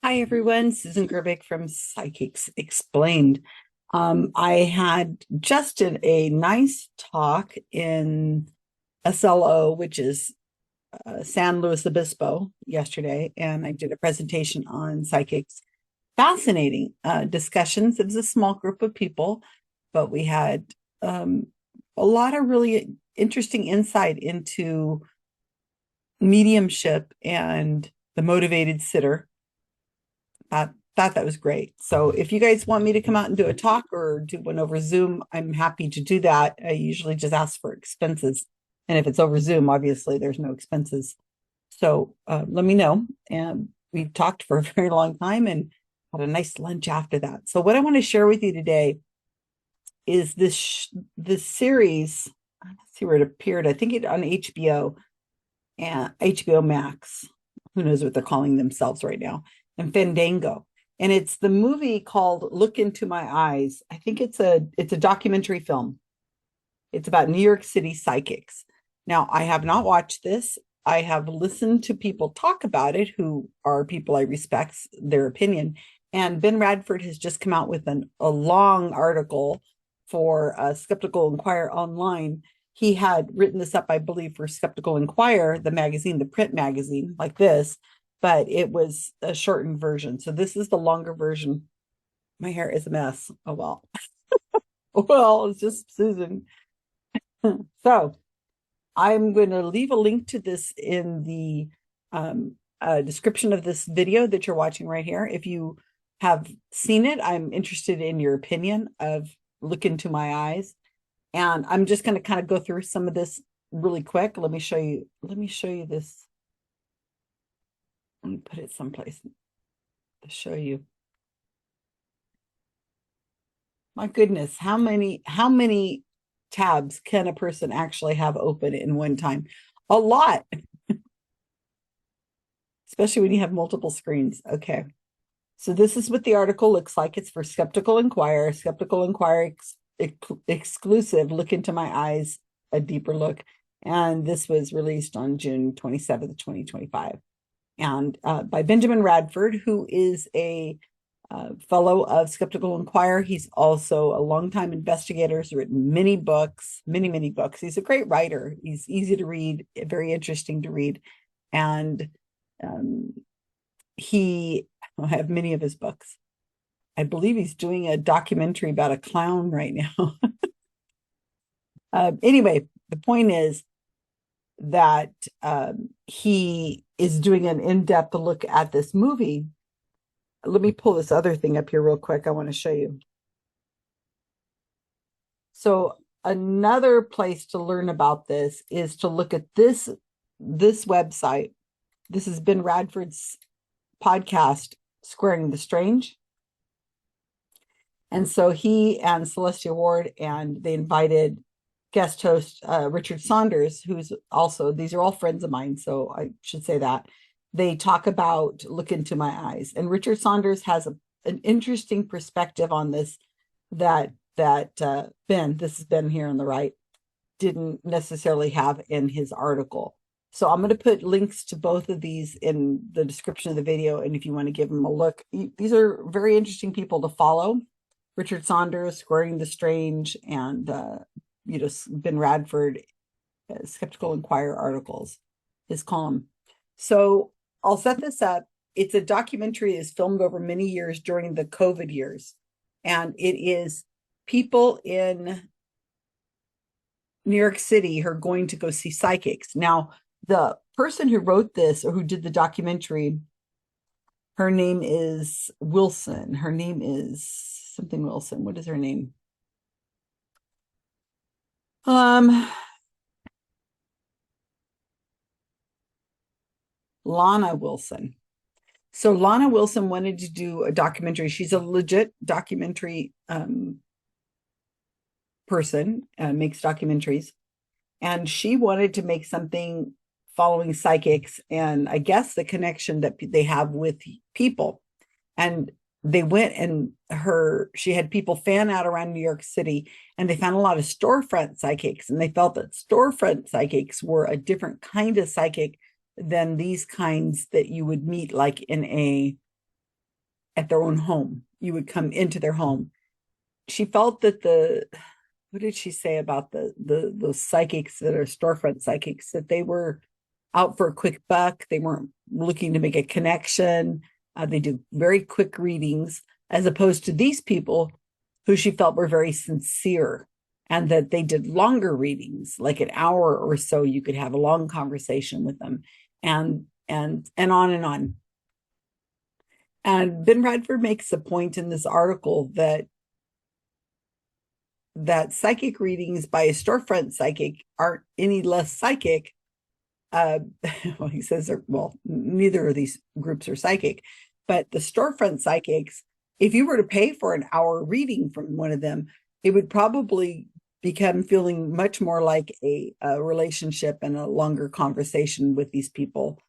Hi, everyone. Susan Gerbic from Psychics Explained. I had just did a nice talk in SLO, which is San Luis Obispo, yesterday, and I did a presentation on psychics. Fascinating discussions. It was a small group of people, but we had um, a lot of really interesting insight into mediumship and the motivated sitter. I thought that was great. So if you guys want me to come out and do a talk or do one over Zoom, I'm happy to do that. I usually just ask for expenses. And if it's over Zoom, obviously there's no expenses. So let me know. And we talked for a very long time and had a nice lunch after that. So what I want to share with you today is this series. Let's see where it appeared. I think it on HBO and HBO Max. Who knows what they're calling themselves right now? And Fandango. And it's the movie called Look Into My Eyes. I think it's a documentary film. It's about New York City psychics. Now, I have not watched this. I have listened to people talk about it who are people I respect their opinion. And Ben Radford has just come out with a long article for Skeptical Inquirer Online. He had written this up, I believe, for Skeptical Inquirer, the magazine, the print magazine, like this, but it was a shortened version. So this is the longer version. My hair is a mess. Oh, well. Well, it's just Susan. So I'm going to leave a link to this in the description of this video that you're watching right here. If you have seen it, I'm interested in your opinion of Look Into My Eyes. And I'm just going to kind of go through some of this really quick. Let me show you this. Let me put it someplace to show you. My goodness, how many tabs can a person actually have open in one time? A lot, especially when you have multiple screens. Okay. So this is what the article looks like. It's for Skeptical Inquirer, exclusive. Look Into My Eyes, a deeper look. And this was released on June 27th, 2025. And by Benjamin Radford, who is a fellow of Skeptical Inquirer. He's also a longtime investigator. He's written many books, many books. He's a great writer. He's easy to read, very interesting to read. And um, I have many of his books. I believe he's doing a documentary about a clown right now. Anyway, the point is that he is doing an in-depth look at this movie. Let me pull this other thing up here real quick. I want to show you. So another place to learn about this is to look at this website. This has been Radford's podcast, Squaring the Strange. And so he and Celestia Ward, and they invited guest host Richard Saunders, who's also, these are all friends of mine, so I should say that. They talk about Look Into My Eyes. And Richard Saunders has an interesting perspective on this that Ben, this is Ben here on the right, didn't necessarily have in his article. So I'm going to put links to both of these in the description of the video. And if you want to give them a look, these are very interesting people to follow. Richard Saunders, Squaring the Strange, and Ben Radford, Skeptical Inquirer articles, his column. So I'll set this up. It's a documentary is filmed over many years during the COVID years. And it is people in New York City who are going to go see psychics. Now, the person who wrote this or who did the documentary, her name is Wilson. Her name is something Wilson. What is her name? Lana Wilson. So Lana Wilson wanted to do a documentary. She's a legit documentary person, makes documentaries. And she wanted to make something following psychics and I guess the connection that they have with people. And they went and she had people fan out around New York City, and they found a lot of storefront psychics, and they felt that storefront psychics were a different kind of psychic than these kinds that you would meet like in a at their own home. You would come into their home. She felt that what did she say about the psychics that are storefront psychics, that they were out for a quick buck. They weren't looking to make a connection. They do very quick readings, as opposed to these people who she felt were very sincere, and that they did longer readings, like an hour or so. You could have a long conversation with them, and on and on. And Ben Radford makes a point in this article that psychic readings by a storefront psychic aren't any less psychic. Well, he says, well, neither of these groups are psychic, but the storefront psychics, if you were to pay for an hour reading from one of them, it would probably become feeling much more like a relationship and a longer conversation with these people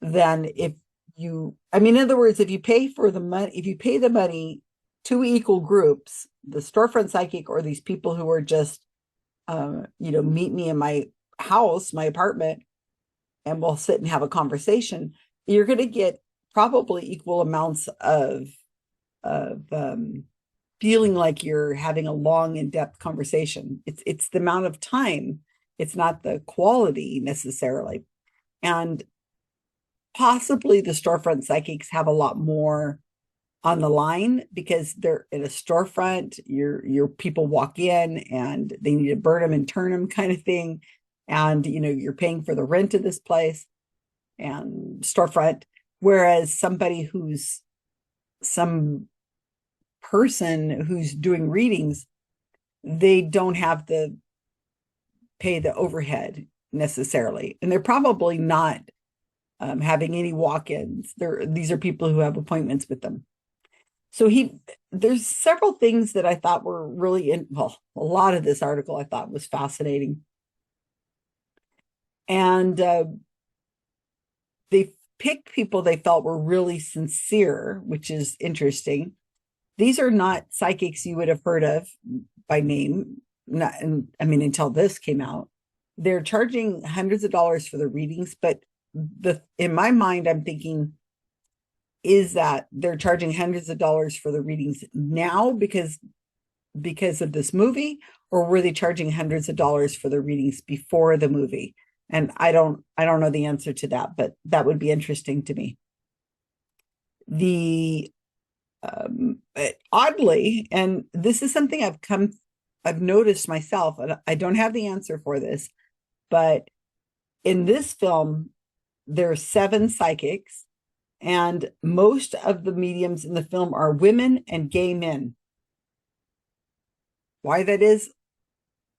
than if in other words, if you pay the money, two equal groups, the storefront psychic or these people who are just, meet me in my house, my apartment, and we'll sit and have a conversation, you're going to get probably equal amounts of feeling like you're having a long, in-depth conversation. It's the amount of time. It's not the quality necessarily. And possibly the storefront psychics have a lot more on the line because they're in a storefront. Your people walk in and they need to burn them and turn them, kind of thing. And you're paying for the rent of this place and storefront. Whereas some person who's doing readings, they don't have to pay the overhead necessarily, and they're probably not having any walk-ins. These are people who have appointments with them. So there's several things that I thought were really a lot of this article I thought was fascinating. And they picked people they felt were really sincere, which is interesting. These are not psychics you would have heard of by name, until this came out. They're charging hundreds of dollars for the readings, but in my mind, I'm thinking, is that they're charging hundreds of dollars for the readings now because of this movie, or were they charging hundreds of dollars for the readings before the movie? And I don't know the answer to that, but that would be interesting to me. Oddly, and this is something I've noticed myself, and I don't have the answer for this, but in this film, there are 7 psychics, and most of the mediums in the film are women and gay men. Why that is,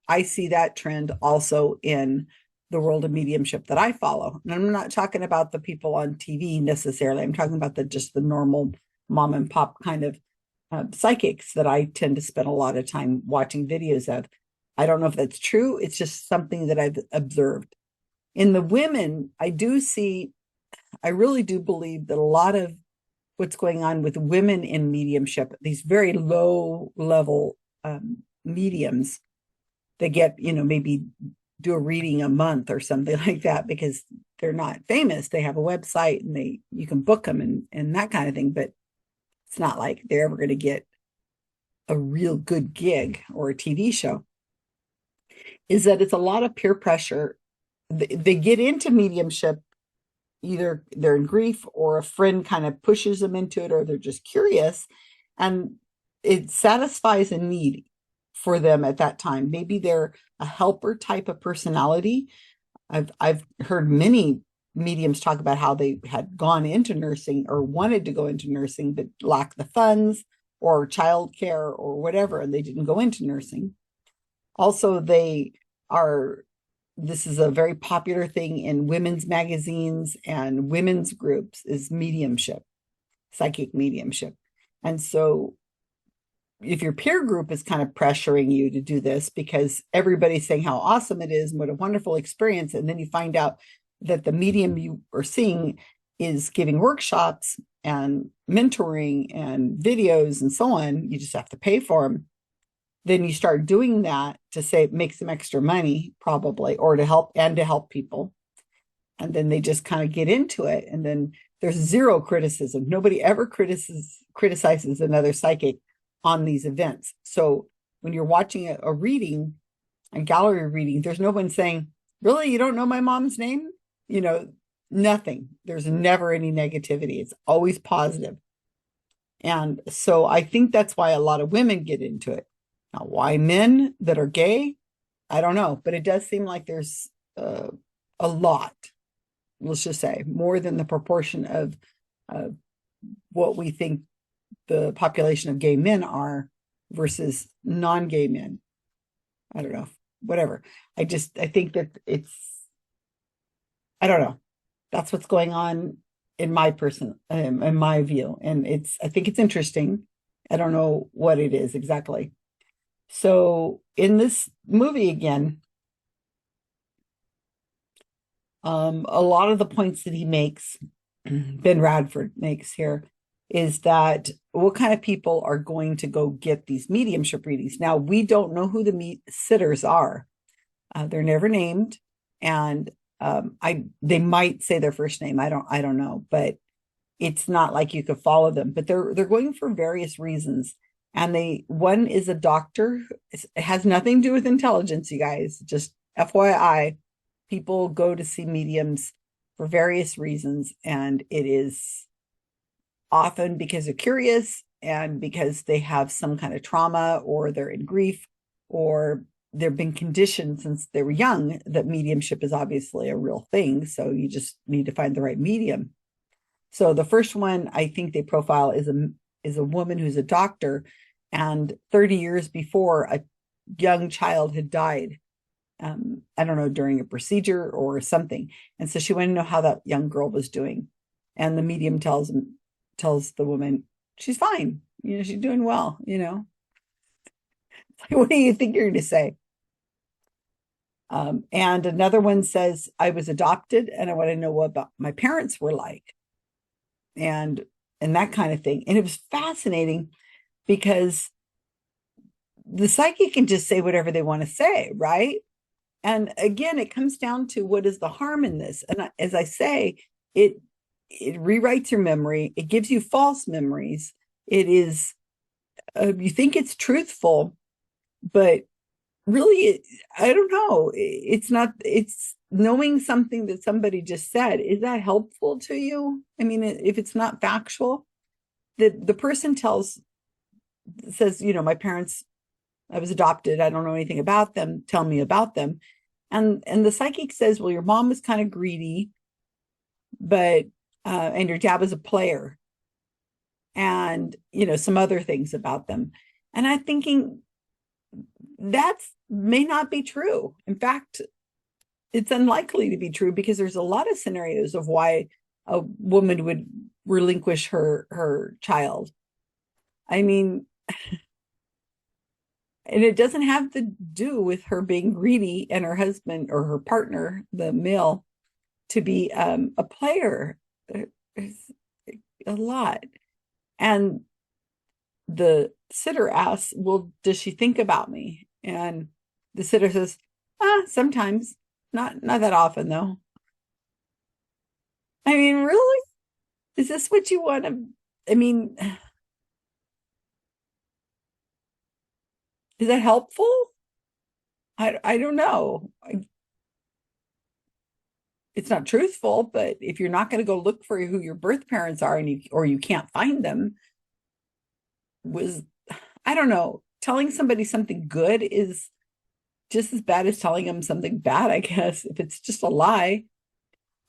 I see that trend also in the world of mediumship that I follow. And I'm not talking about the people on TV necessarily. I'm talking about just the normal mom and pop kind of psychics that I tend to spend a lot of time watching videos of. I don't know if that's true. It's just something that I've observed. In the women, I really do believe that a lot of what's going on with women in mediumship, these very low level mediums, they get, maybe do a reading a month or something like that because they're not famous. They have a website and you can book them and that kind of thing, but it's not like they're ever going to get a real good gig or a TV show. Is that it's a lot of peer pressure. They get into mediumship, either they're in grief or a friend kind of pushes them into it, or they're just curious, and it satisfies a need for them at that time. Maybe they're a helper type of personality. I've heard many mediums talk about how they had gone into nursing or wanted to go into nursing, but lacked the funds or childcare or whatever, and they didn't go into nursing. Also, this is a very popular thing in women's magazines and women's groups, is mediumship, psychic mediumship. And so if your peer group is kind of pressuring you to do this because everybody's saying how awesome it is and what a wonderful experience, and then you find out that the medium you are seeing is giving workshops and mentoring and videos and so on, you just have to pay for them. Then you start doing that to make some extra money, probably, or to help people. and then they just kind of get into it, and then there's zero criticism. Nobody ever criticizes another psychic on these events. So when you're watching a reading, a gallery reading, there's no one saying, really, you don't know my mom's name? You know, nothing. There's never any negativity. It's always positive. And so I think that's why a lot of women get into it. Now, why men that are gay? I don't know, but it does seem like there's a lot, let's just say, more than the proportion of what we think the population of gay men are versus non-gay men. I don't know, whatever. I think that I don't know. That's what's going on in in my view. And I think it's interesting. I don't know what it is exactly. So in this movie again, a lot of the points that he makes, Ben Radford makes here, is that what kind of people are going to go get these mediumship readings? Now, we don't know who the sitters are. They're never named, and they might say their first name. I don't know, but it's not like you could follow them. But they're going for various reasons, and one is a doctor. It has nothing to do with intelligence, you guys. Just FYI, people go to see mediums for various reasons, and it is often because they're curious and because they have some kind of trauma, or they're in grief, or they've been conditioned since they were young that mediumship is obviously a real thing. So you just need to find the right medium. So the first one I think they profile is a woman who's a doctor, and 30 years before, a young child had died. I don't know, during a procedure or something. And so she wanted to know how that young girl was doing. And the medium tells the woman, she's fine. She's doing well, What do you think you're going to say? And another one says, I was adopted and I want to know what about my parents were like. And that kind of thing. And it was fascinating because the psychic can just say whatever they want to say, right? And again, it comes down to what is the harm in this? And as I say, it rewrites your memory. It gives you false memories. It is, you think it's truthful, but really, I don't know. It's not, it's knowing something that somebody just said. Is that helpful to you? I mean, if it's not factual, the person says, my parents, I was adopted. I don't know anything about them. Tell me about them. And the psychic says, well, your mom was kind of greedy, but, and your dad was a player, and, some other things about them. And I'm thinking that may not be true. In fact, it's unlikely to be true, because there's a lot of scenarios of why a woman would relinquish her child. I mean, and it doesn't have to do with her being greedy and her husband or her partner, the male, to be a player. There's a lot. And the sitter asks, well, does she think about me? And the sitter says, sometimes, not that often though. I mean, really? Is this what you want to, I mean, is that helpful? I don't know. It's not truthful, but if you're not going to go look for who your birth parents are, or you can't find them, I don't know. Telling somebody something good is just as bad as telling them something bad, I guess, if it's just a lie.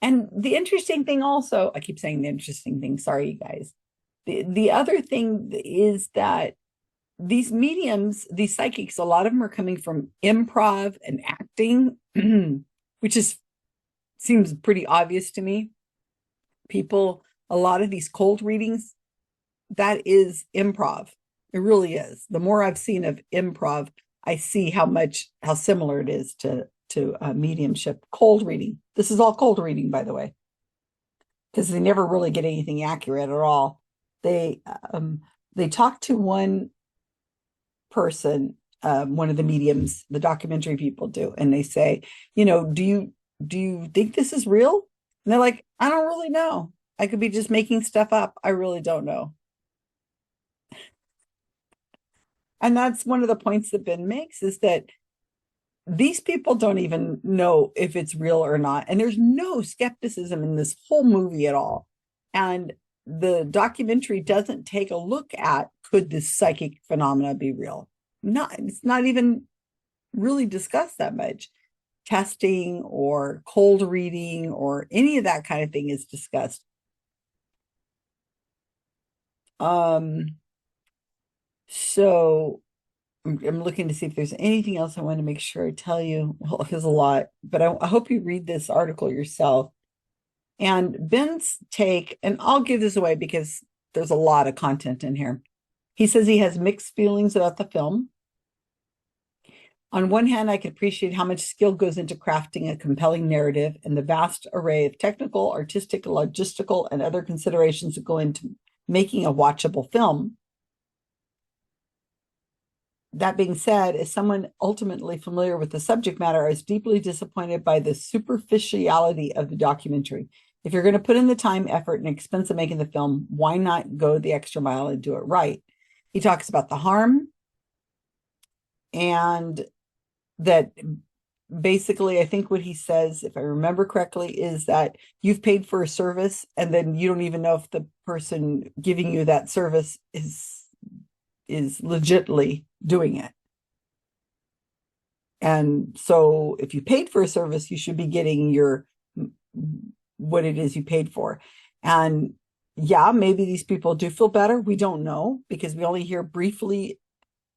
And the interesting thing also, I keep saying the interesting thing, sorry, you guys. The other thing is that these mediums, these psychics, a lot of them are coming from improv and acting, which seems pretty obvious to me. A lot of these cold readings, that is improv. It really is. The more I've seen of improv, I see how similar it is to mediumship. Cold reading. This is all cold reading, by the way, because they never really get anything accurate at all. They talk to one person, one of the mediums, the documentary people do, and they say, do you think this is real? And they're like, I don't really know. I could be just making stuff up. I really don't know. And that's one of the points that Ben makes is that these people don't even know if it's real or not. And there's no skepticism in this whole movie at all. And the documentary doesn't take a look at could this psychic phenomena be real? Not, it's not even really discussed that much. Testing or cold reading or any of that kind of thing is discussed. Um, so I'm looking to see if there's anything else I want to make sure I tell you. Well, there's a lot, but I hope you read this article yourself. And Ben's take, and I'll give this away because there's a lot of content in here. He says he has mixed feelings about the film. On one hand, I can appreciate how much skill goes into crafting a compelling narrative and the vast array of technical, artistic, logistical, and other considerations that go into making a watchable film. That being said, as someone ultimately familiar with the subject matter, I was deeply disappointed by the superficiality of the documentary. If you're going to put in the time, effort, and expense of making the film, why not go the extra mile and do it right? He talks about the harm and that basically, I think what he says, if I remember correctly, is that you've paid for a service and then you don't even know if the person giving you that service is legitimately doing it. And so if you paid for a service, you should be getting your what it is you paid for. And yeah, maybe these people do feel better. We don't know because we only hear briefly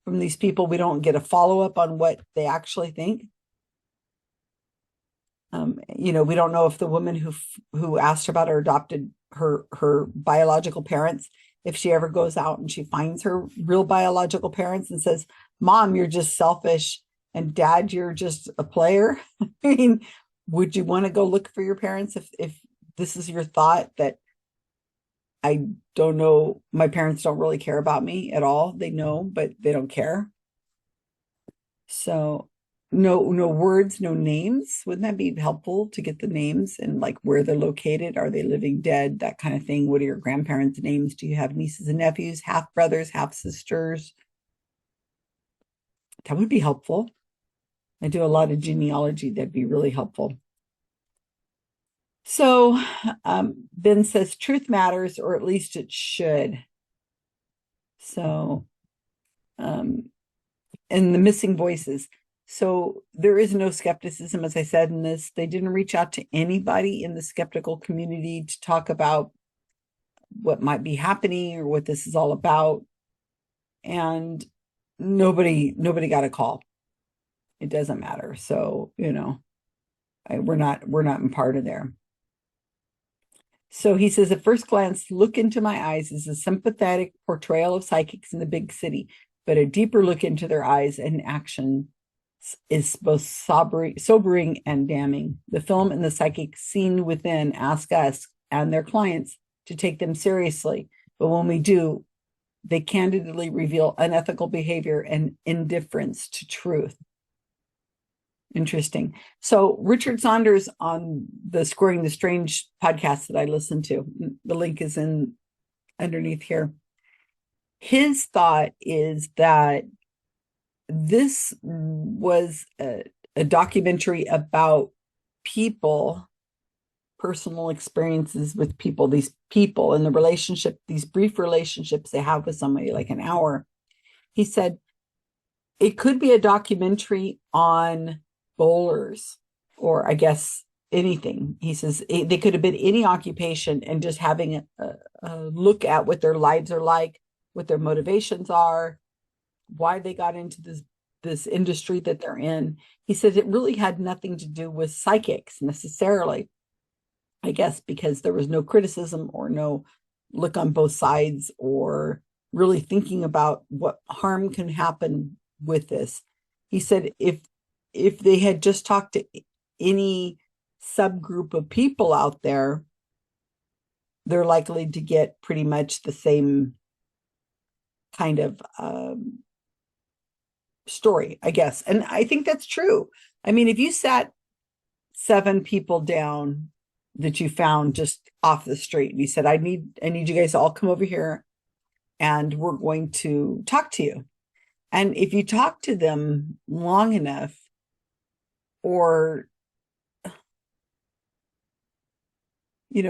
from these people. We don't get a follow-up on what they actually think. We don't know if the woman who asked her about her adopted her biological parents, if she ever goes out and she finds her real biological parents and says, "Mom, you're just selfish," and "Dad, you're just a player." I mean, would you want to go look for your parents if this is your thought that I don't know, my parents don't really care about me at all. They know, but they don't care. So no words, no names. Wouldn't that be helpful to get the names and like where they're located? Are they living, dead, that kind of thing? What are your grandparents' names? Do you have nieces and nephews, half brothers, half sisters? That would be helpful. I do a lot of genealogy. That'd be really helpful. So Ben says truth matters, or at least it should. So and the missing voices. So there is no skepticism, as I said in this. They didn't reach out to anybody in the skeptical community to talk about what might be happening or what this is all about. And nobody got a call. It doesn't matter. So, we're not in part of there. So he says, at first glance, look into my eyes is a sympathetic portrayal of psychics in the big city, but a deeper look into their eyes and action is both sobering and damning. The film and the psychic scene within ask us and their clients to take them seriously. But when we do, they candidly reveal unethical behavior and indifference to truth. Interesting. So Richard Saunders on the Squaring the Strange podcast that I listened to, the link is in underneath here. His thought is that this was a documentary about people, personal experiences with people, these people and the relationship, these brief relationships they have with somebody, like an hour. He said it could be a documentary on bowlers, or I guess anything. He says they could have been any occupation, and just having a look at what their lives are like, what their motivations are, why they got into this industry that they're in. He says it really had nothing to do with psychics necessarily, I guess, because there was no criticism or no look on both sides or really thinking about what harm can happen with this. He said if they had just talked to any subgroup of people out there, they're likely to get pretty much the same kind of story, I guess. And I think that's true. I mean, if you sat 7 people down that you found just off the street. And you said, I need you guys to all come over here and we're going to talk to you. And if you talk to them long enough, or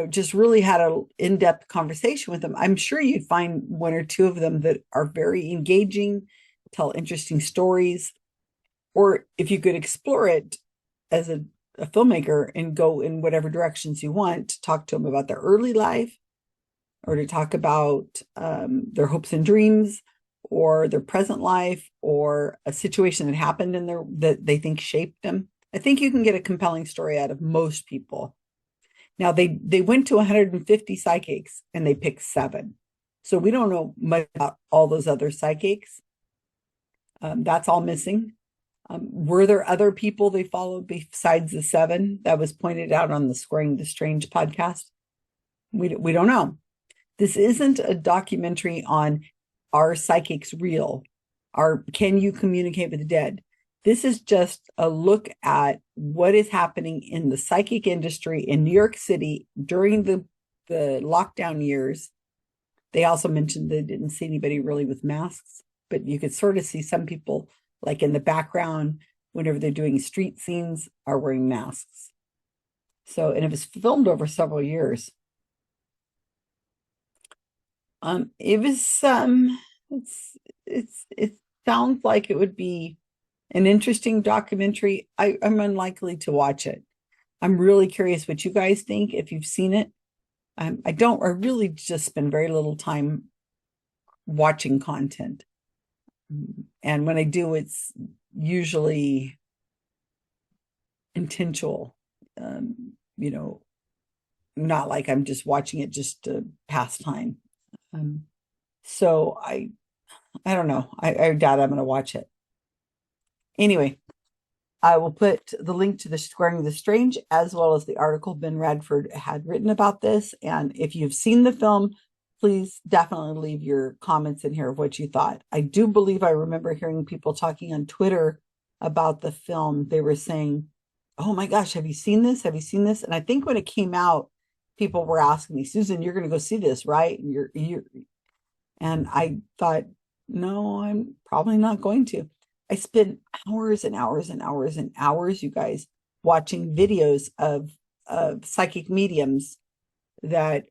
just really had an in-depth conversation with them, I'm sure you'd find one or two of them that are very engaging, tell interesting stories. Or if you could explore it as a filmmaker and go in whatever directions you want, to talk to them about their early life, or to talk about their hopes and dreams, or their present life, or a situation that happened in their that they think shaped them. I think you can get a compelling story out of most people. Now they went to 150 psychics and they picked 7. So we don't know much about all those other psychics. That's all missing. Were there other people they followed besides the 7? That was pointed out on the Squaring the Strange podcast. We don't know. This isn't a documentary on, are psychics real? Can you communicate with the dead? This is just a look at what is happening in the psychic industry in New York City during the lockdown years. They also mentioned they didn't see anybody really with masks, but you could sort of see some people, like in the background, whenever they're doing street scenes, are wearing masks. So, and it was filmed over several years. It was it sounds like it would be an interesting documentary. I'm unlikely to watch it. I'm really curious what you guys think, if you've seen it. I really just spend very little time watching content. And when I do, it's usually intentional. Not like I'm just watching it just to pass time. So I don't know. I doubt I'm going to watch it. Anyway, I will put the link to the Squaring the Strange, as well as the article Ben Radford had written about this. And if you've seen the film, please definitely leave your comments in here of what you thought. I do believe I remember hearing people talking on Twitter about the film. They were saying, oh my gosh, have you seen this? Have you seen this? And I think when it came out, people were asking me, Susan, you're going to go see this, right? And I thought, no, I'm probably not going to. I spent hours and hours and hours and hours, you guys, watching videos of psychic mediums that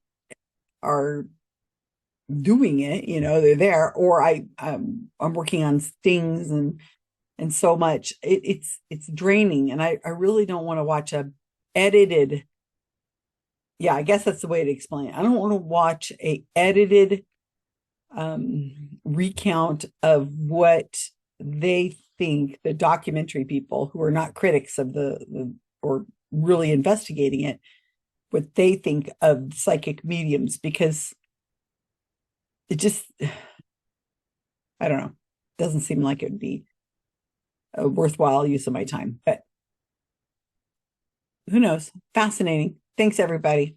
are doing it. They're there, or I'm working on stings and so much. It's draining, and I really don't want to watch a edited. Yeah, I guess that's the way to explain it. I don't want to watch a edited recount of what they think, the documentary people who are not critics of the or really investigating it, what they think of psychic mediums, because it just, I don't know, doesn't seem like it would be a worthwhile use of my time. But who knows? Fascinating. Thanks, everybody.